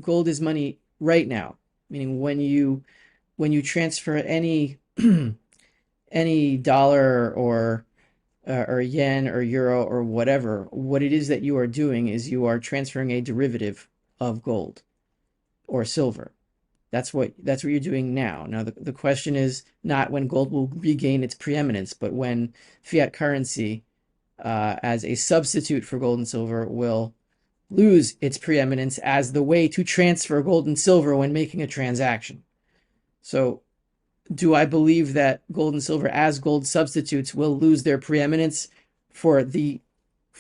gold is money right now, meaning when you transfer any any dollar or yen or euro or whatever, what it is that you are doing is you are transferring a derivative of gold or silver. That's what you're doing now. Now the question is not when gold will regain its preeminence, but when fiat currency as a substitute for gold and silver will lose its preeminence as the way to transfer gold and silver when making a transaction. So do I believe that gold and silver as gold substitutes will lose their preeminence for the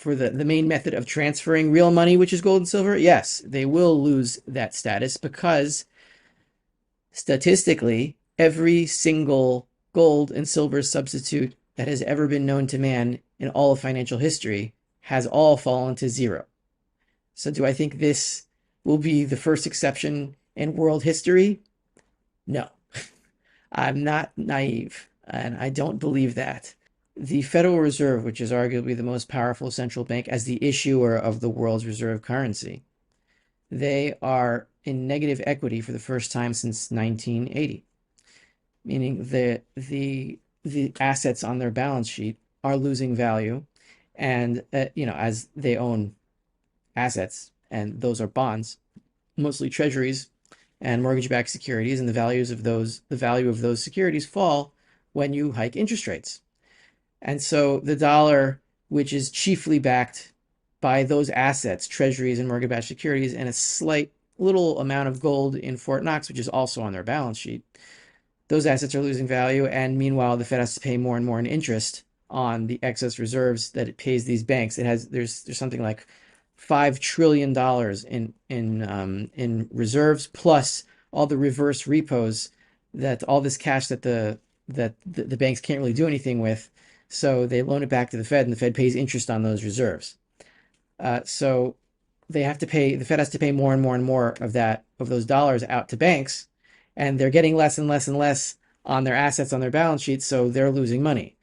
main method of transferring real money, which is gold and silver? Yes, they will lose that status because statistically, every single gold and silver substitute that has ever been known to man in all of financial history has all fallen to zero. So do I think this will be the first exception in world history? No. I'm not naive, and I don't believe that. The Federal Reserve, which is arguably the most powerful central bank as the issuer of the world's reserve currency, they are in negative equity for the first time since 1980, meaning the assets on their balance sheet are losing value, and as they own assets, and those are bonds, mostly treasuries and mortgage-backed securities, and the value of those securities fall when you hike interest rates. And so the dollar, which is chiefly backed by those assets, treasuries and mortgage-backed securities, and a slight little amount of gold in Fort Knox, which is also on their balance sheet, those assets are losing value. And meanwhile, the Fed has to pay more and more in interest on the excess reserves that it pays these banks. There's something like $5 trillion in reserves, plus all the reverse repos, that all this cash that the banks can't really do anything with, so they loan it back to the Fed, and the Fed pays interest on those reserves. So the Fed has to pay more and more and more of those dollars out to banks, and they're getting less and less and less on their assets on their balance sheets, so they're losing money.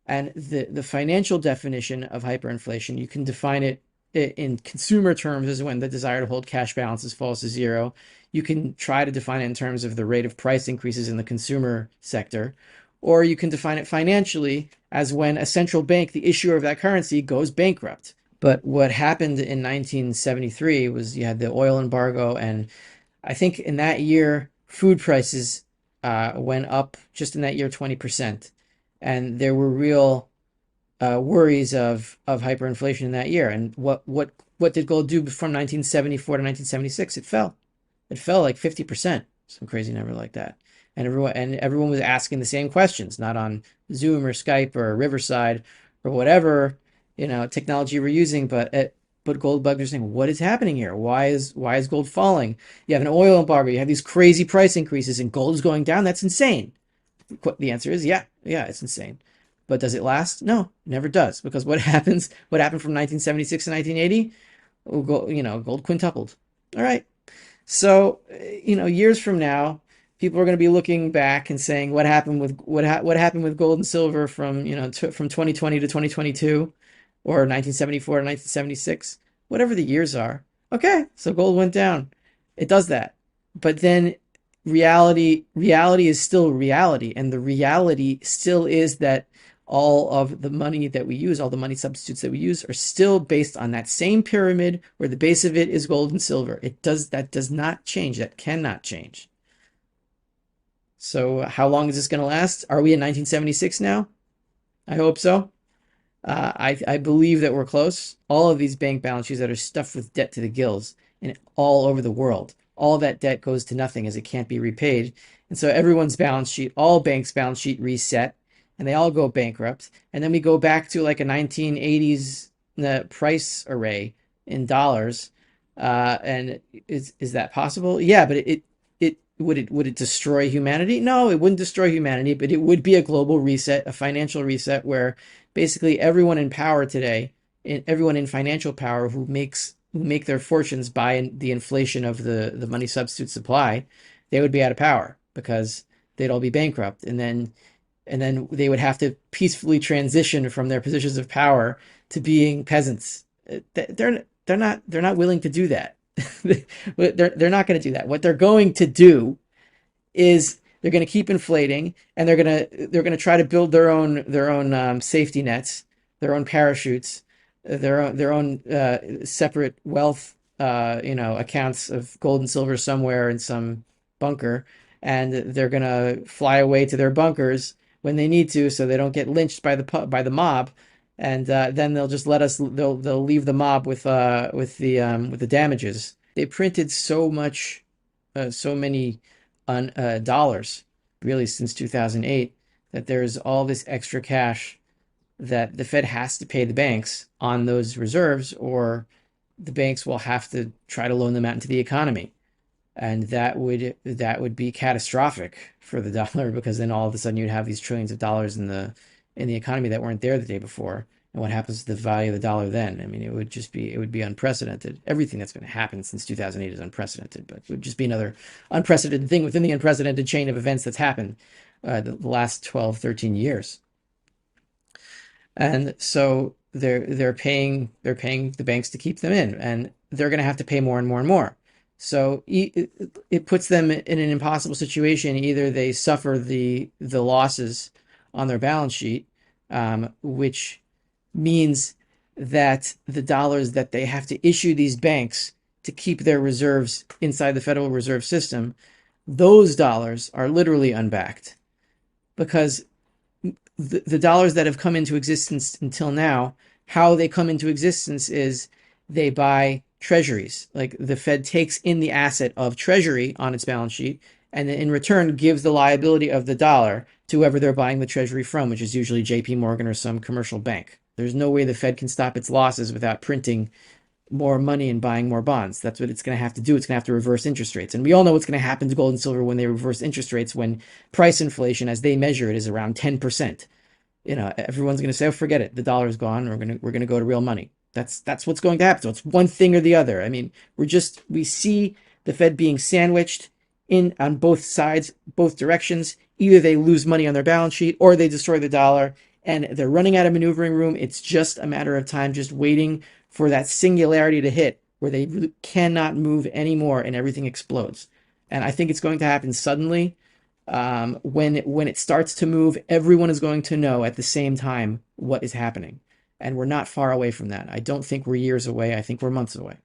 And the financial definition of hyperinflation, you can define it in consumer terms as when the desire to hold cash balances falls to zero. You can try to define it in terms of the rate of price increases in the consumer sector, or you can define it financially as when a central bank, the issuer of that currency, goes bankrupt. But what happened in 1973 was you had the oil embargo, and I think in that year, food prices went up just in that year 20%. And there were real worries of hyperinflation in that year. And what did gold do from 1974 to 1976? It fell. It fell like 50%, some crazy number like that. And everyone was asking the same questions, not on Zoom or Skype or Riverside or whatever technology we're using, but gold bugs are saying, what is happening here? Why is gold falling? You have an oil embargo, you have these crazy price increases, and gold is going down. That's insane. The answer is yeah, it's insane. But does it last? No, never does. Because what happened from 1976 to 1980? Gold quintupled. All right. So, years from now, people are going to be looking back and saying, what happened with gold and silver from 2020 to 2022, or 1974 to 1976, whatever the years are. Okay, so gold went down. It does that. But then reality is still reality, and the reality still is that all of the money that we use, all the money substitutes that we use, are still based on that same pyramid where the base of it is gold and silver. That does not change. That cannot change. So how long is this going to last? Are we in 1976 now? I hope so. I believe that we're close. All of these bank balance sheets that are stuffed with debt to the gills and all over the world, all that debt goes to nothing as it can't be repaid. And so everyone's balance sheet, all banks' balance sheet reset, and they all go bankrupt. And then we go back to like a 1980s price array in dollars. And is that possible? Yeah, but would it destroy humanity? No, it wouldn't destroy humanity, but it would be a global reset, a financial reset, where basically everyone in power today, everyone in financial power who make their fortunes by the inflation of the money substitute supply, they would be out of power because they'd all be bankrupt, and then they would have to peacefully transition from their positions of power to being peasants. They're not willing to do that. They're not going to do that. What they're going to do is they're going to keep inflating, and they're going to try to build their own safety nets, their own parachutes, their own separate wealth accounts of gold and silver somewhere in some bunker, and they're going to fly away to their bunkers when they need to, so they don't get lynched by the mob. And then they'll just let us. They'll leave the mob with the damages. They printed so many dollars, really, since 2008, that there's all this extra cash that the Fed has to pay the banks on those reserves, or the banks will have to try to loan them out into the economy. And that would be catastrophic for the dollar, because then all of a sudden you'd have these trillions of dollars in the economy that weren't there the day before. And what happens to the value of the dollar then? I mean, it would be unprecedented. Everything that's been happened since 2008 is unprecedented, but it would just be another unprecedented thing within the unprecedented chain of events that's happened the last 12, 13 years. And so they're paying the banks to keep them in, and they're going to have to pay more and more and more. So it puts them in an impossible situation. Either they suffer the losses on their balance sheet, which means that the dollars that they have to issue these banks to keep their reserves inside the Federal Reserve System, those dollars are literally unbacked, because the dollars that have come into existence until now, how they come into existence is they buy treasuries. Like, the Fed takes in the asset of treasury on its balance sheet, and then in return gives the liability of the dollar to whoever they're buying the treasury from, which is usually JP Morgan or some commercial bank. There's no way the Fed can stop its losses without printing more money and buying more bonds. That's what it's going to have to do. It's going to have to reverse interest rates. And we all know what's going to happen to gold and silver when they reverse interest rates, when price inflation, as they measure it, is around 10%. Everyone's going to say, "Oh, forget it. The dollar's gone. We're going to go to real money." That's what's going to happen. So it's one thing or the other. I mean, we see the Fed being sandwiched in on both sides, both directions. Either they lose money on their balance sheet, or they destroy the dollar, and they're running out of maneuvering room. It's just a matter of time, just waiting for that singularity to hit where they really cannot move anymore and everything explodes. And I think it's going to happen suddenly. When it starts to move, everyone is going to know at the same time what is happening. And we're not far away from that. I don't think we're years away. I think we're months away,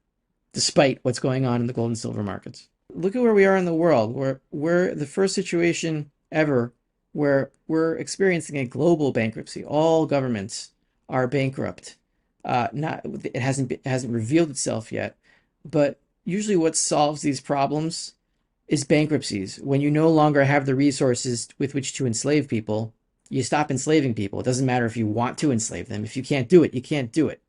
despite what's going on in the gold and silver markets. Look at where we are in the world. We're the first situation ever where we're experiencing a global bankruptcy. All governments are bankrupt. It hasn't revealed itself yet, but usually what solves these problems is bankruptcies. When you no longer have the resources with which to enslave people, you stop enslaving people. It doesn't matter if you want to enslave them. If you can't do it, you can't do it.